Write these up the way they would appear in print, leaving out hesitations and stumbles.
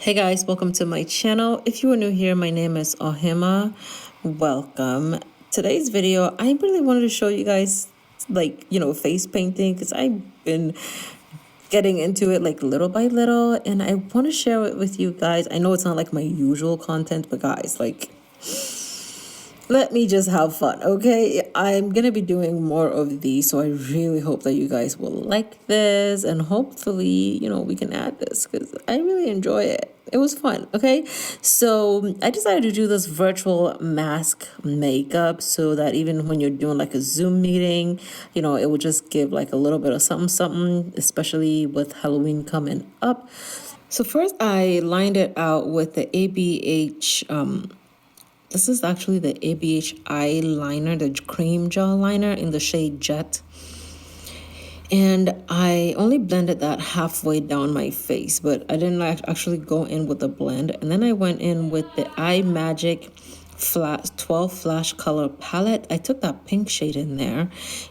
Hey guys, welcome to my channel. If you are new here, my name is Ohemaa. Welcome. Today's video, I really wanted to show you guys face painting because I've been getting into it like little by little and I want to share it with you guys. I know it's not like my usual content, but guys, let me just have fun, okay? I'm gonna be doing more of these, so I really hope that you guys will like this and hopefully, we can add this because I really enjoy it. It was fun, okay? So I decided to do this virtual mask makeup so that even when you're doing like a Zoom meeting, it will just give like a little bit of something, especially with Halloween coming up. So first I lined it out with the ABH, this is actually the ABH eyeliner, the cream gel liner in the shade Jet. And I only blended that halfway down my face, but I didn't actually go in with the blend. And then I went in with the iMagic 12 Flash Color Palette. I took that pink shade in there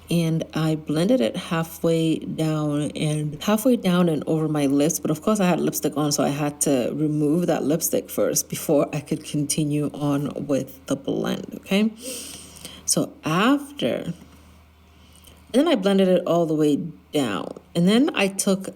and I blended it halfway down and over my lips. But of course I had lipstick on, so I had to remove that lipstick first before I could continue on with the blend, okay? So then I blended it all the way down. And then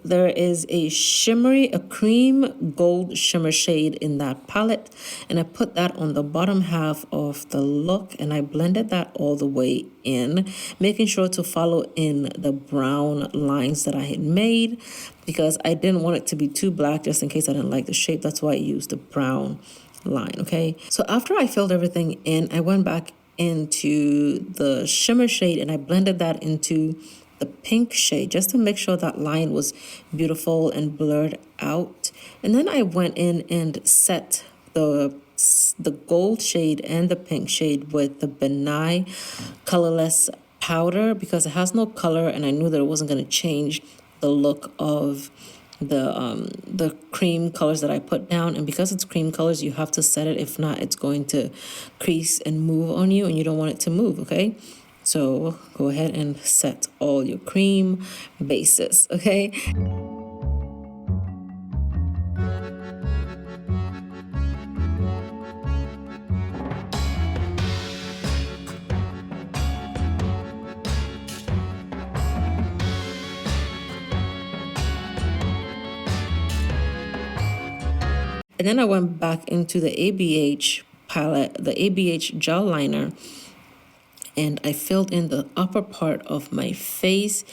there is a cream gold shimmer shade in that palette. And I put that on the bottom half of the look and I blended that all the way in, making sure to follow in the brown lines that I had made because I didn't want it to be too black just in case I didn't like the shape. That's why I used the brown line, okay? So after I filled everything in, I went back into the shimmer shade and I blended that into the pink shade just to make sure that line was beautiful and blurred out. And then I went in and set the gold shade and the pink shade with the Benign colorless powder because it has no color and I knew that it wasn't going to change the look of the cream colors that I put down. And because it's cream colors, you have to set it. If not, it's going to crease and move on you and you don't want it to move, okay? So go ahead and set all your cream bases, okay? And then I went back into the ABH palette, the ABH gel liner, and I filled in the upper part of my face,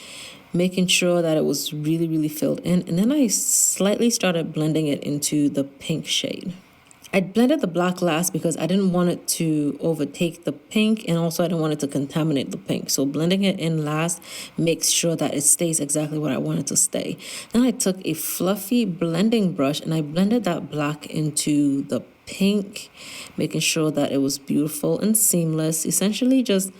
making sure that it was really, really filled in. And then I slightly started blending it into the pink shade. I blended the black last because I didn't want it to overtake the pink and also I didn't want it to contaminate the pink. So blending it in last makes sure that it stays exactly what I want it to stay. Then I took a fluffy blending brush and I blended that black into the pink, making sure that it was beautiful and seamless. Essentially just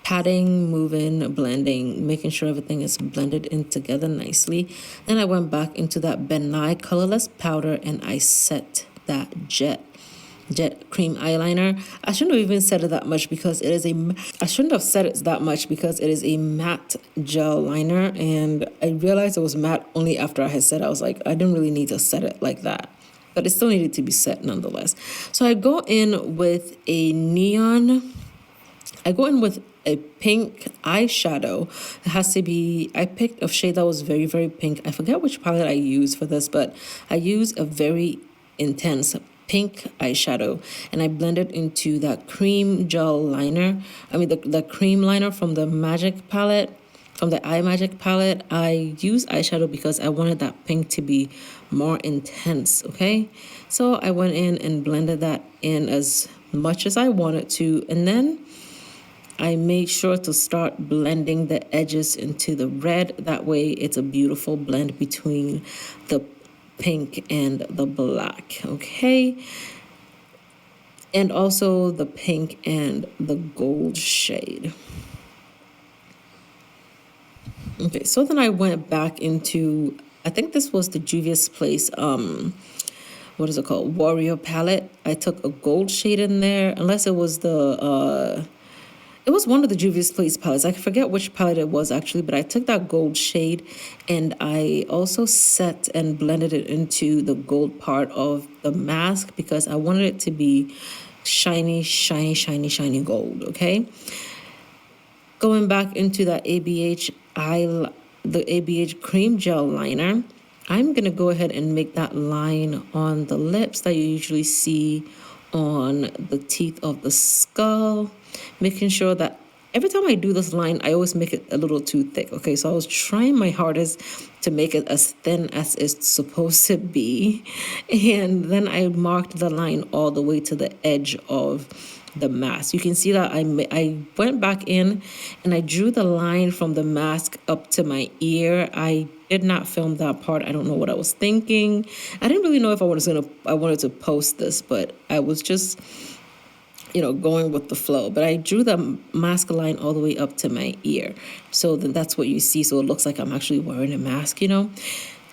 patting, moving, blending, making sure everything is blended in together nicely. Then I went back into that Benign colorless powder and I set that jet cream eyeliner. I shouldn't have even said it that much because it is a matte gel liner, and I realized it was matte only after I had said it. I was like, I didn't really need to set it like that, but it still needed to be set nonetheless. So I go in with a pink eyeshadow. It has to be, I picked a shade that was very, very pink. I forget which palette I used for this, but I used a very intense pink eyeshadow and I blended into that cream gel liner. The cream liner from the Magic palette, from the iMagic palette. I used eyeshadow because I wanted that pink to be more intense, okay? So I went in and blended that in as much as I wanted to, and then I made sure to start blending the edges into the red. That way it's a beautiful blend between the pink and the black, okay? And also the pink and the gold shade. Okay, so then I went back into, I think this was the Juvia's Place, what is it called? Warrior palette. I took a gold shade in there, unless it was the It was one of the Juvia's Place palettes. I forget which palette it was actually, but I took that gold shade and I also set and blended it into the gold part of the mask because I wanted it to be shiny, shiny, shiny, shiny gold, okay? Going back into that the ABH cream gel liner, I'm going to go ahead and make that line on the lips that you usually see on the teeth of the skull, making sure that every time I do this line, I always make it a little too thick, okay? So I was trying my hardest to make it as thin as it's supposed to be. And then I marked the line all the way to the edge of the mask. You can see that I went back in and I drew the line from the mask up to my ear. I did not film that part. I don't know what I was thinking. I didn't really know if I wanted to post this, but I was just going with the flow. But I drew the mask line all the way up to my ear. So then that's what you see. So it looks like I'm actually wearing a mask,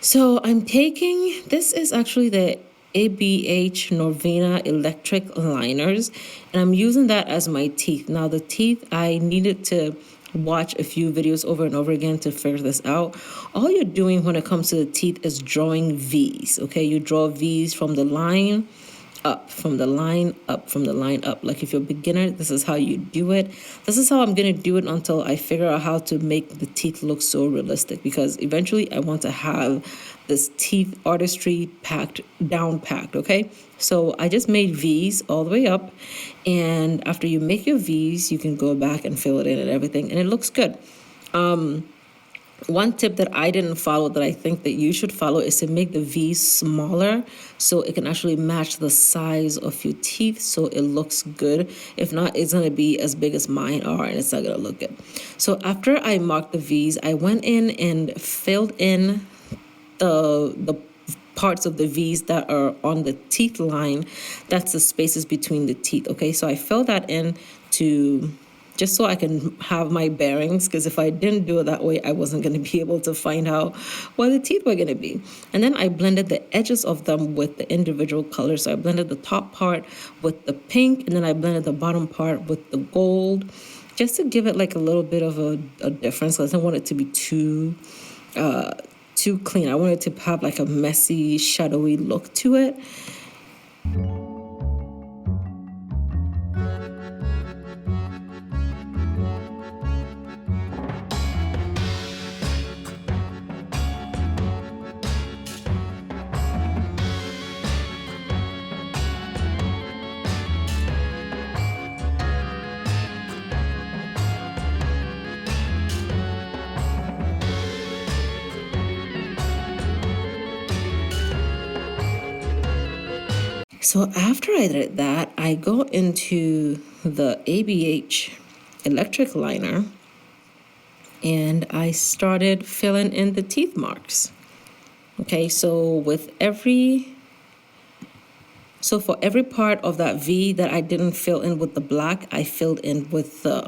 So I'm taking, this is actually the ABH Norvina electric liners, and I'm using that as my teeth. Now the teeth, I needed to watch a few videos over and over again to figure this out. All you're doing when it comes to the teeth is drawing V's, okay? You draw V's from the line up, from the line up, from the line up. Like if you're a beginner, this is how you do it. This is how I'm going to do it until I figure out how to make the teeth look so realistic, because eventually I want to have this teeth artistry down packed, okay? So I just made V's all the way up, and after you make your V's, you can go back and fill it in and everything, and it looks good. One tip that I didn't follow that I think that you should follow is to make the V's smaller so it can actually match the size of your teeth so it looks good. If not, it's going to be as big as mine are and it's not going to look good. So after I marked the V's, I went in and filled in the parts of the V's that are on the teeth line. That's the spaces between the teeth, okay? So I filled that in just so I can have my bearings, because if I didn't do it that way, I wasn't going to be able to find out what the teeth were going to be. And then I blended the edges of them with the individual colors. So I blended the top part with the pink, and then I blended the bottom part with the gold, just to give it like a little bit of a difference. I didn't want it to be too clean. I wanted to have like a messy, shadowy look to it. So after I did that, I go into the ABH electric liner and I started filling in the teeth marks. Okay, so for every part of that V that I didn't fill in with the black, I filled in with the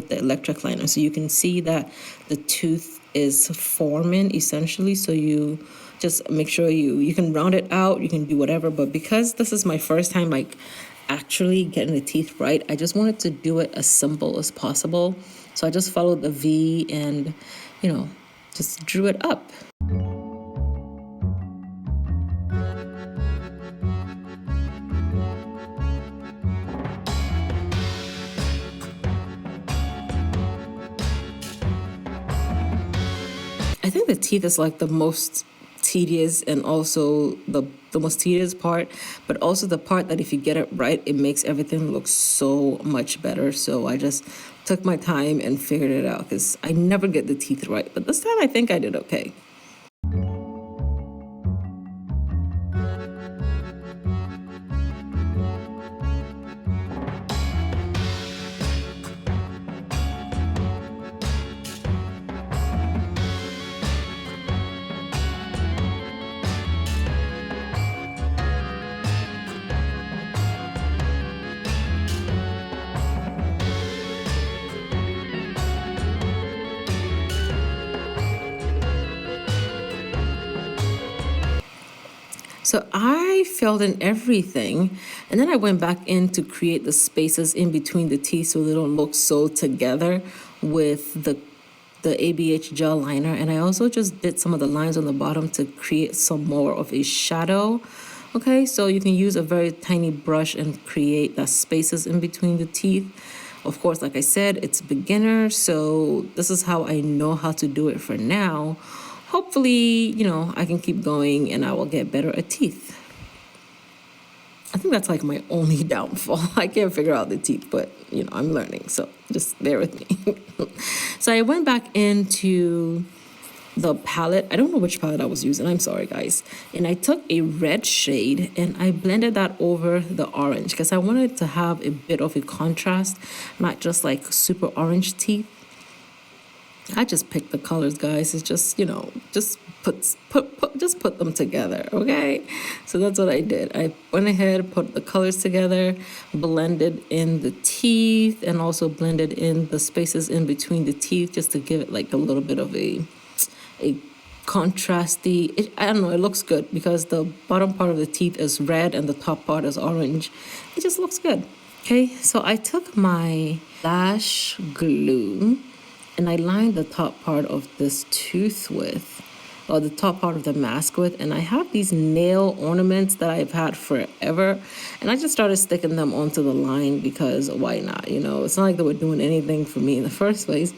electric liner. So you can see that the tooth is forming essentially. So you just make sure you can round it out, you can do whatever. But because this is my first time like actually getting the teeth right, I just wanted to do it as simple as possible. So I just followed the V and, just drew it up. I think the teeth is like the most tedious and also the most tedious part, but also the part that if you get it right, it makes everything look so much better. So I just took my time and figured it out because I never get the teeth right. But this time I think I did okay. So I filled in everything, and then I went back in to create the spaces in between the teeth so they don't look so together with the ABH gel liner. And I also just did some of the lines on the bottom to create some more of a shadow. Okay, so you can use a very tiny brush and create the spaces in between the teeth. Of course, like I said, it's beginner, so this is how I know how to do it for now. Hopefully, I can keep going and I will get better at teeth. I think that's like my only downfall. I can't figure out the teeth, but I'm learning, so just bear with me. So I went back into the palette. I don't know which palette I was using. I'm sorry, guys. And I took a red shade and I blended that over the orange because I wanted to have a bit of a contrast, not just like super orange teeth. I just picked the colors, guys. It's just, just put them together, okay? So that's what I did. I went ahead, put the colors together, blended in the teeth, and also blended in the spaces in between the teeth just to give it like a little bit of a contrasty. I don't know, it looks good because the bottom part of the teeth is red and the top part is orange. It just looks good. Okay, so I took my lash glue and I lined the top part of this tooth with, or the top part of the mask with, and I have these nail ornaments that I've had forever, and I just started sticking them onto the line because why not? It's not like they were doing anything for me in the first place.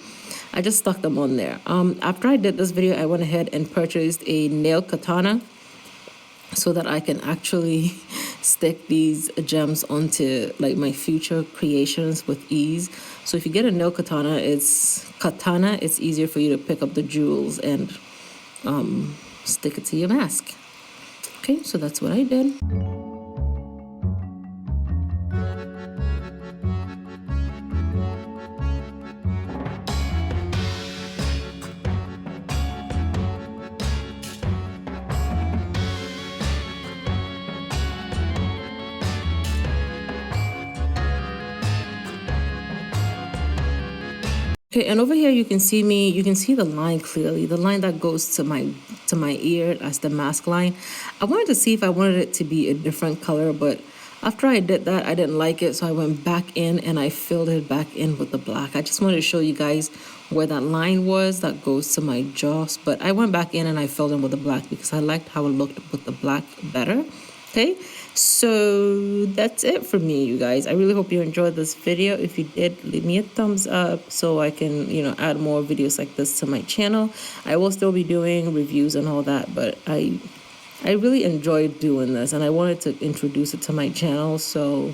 I just stuck them on there. After I did this video, I went ahead and purchased a nail katana so that I can actually stick these gems onto like my future creations with ease. So if you get a nail katana, it's easier for you to pick up the jewels and stick it to your mask. Okay, so that's what I did. Okay, and over here you can see the line clearly, the line that goes to my ear as the mask line. I wanted to see if I wanted it to be a different color, but after I did that, I didn't like it, so I went back in and I filled it back in with the black. I just wanted to show you guys where that line was that goes to my jaws, but I went back in and I filled in with the black because I liked how it looked with the black better. Okay, so that's it for me, you guys. I really hope you enjoyed this video. If you did, leave me a thumbs up so I can, add more videos like this to my channel. I will still be doing reviews and all that, but I really enjoyed doing this and I wanted to introduce it to my channel. So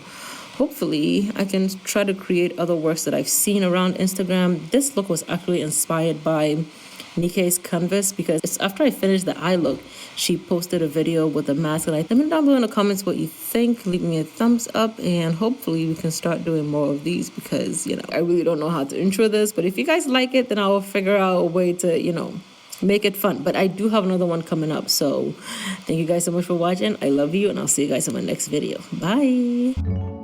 hopefully I can try to create other works that I've seen around Instagram. This look was actually inspired by Nikki's canvas because it's after I finished the eye look, she posted a video with a mask, and let me know down below in the comments what you think. Leave me a thumbs up and hopefully we can start doing more of these because I really don't know how to intro this, but if you guys like it, then I will figure out a way to make it fun. But I do have another one coming up, so thank you guys so much for watching. I love you and I'll see you guys in my next video. Bye.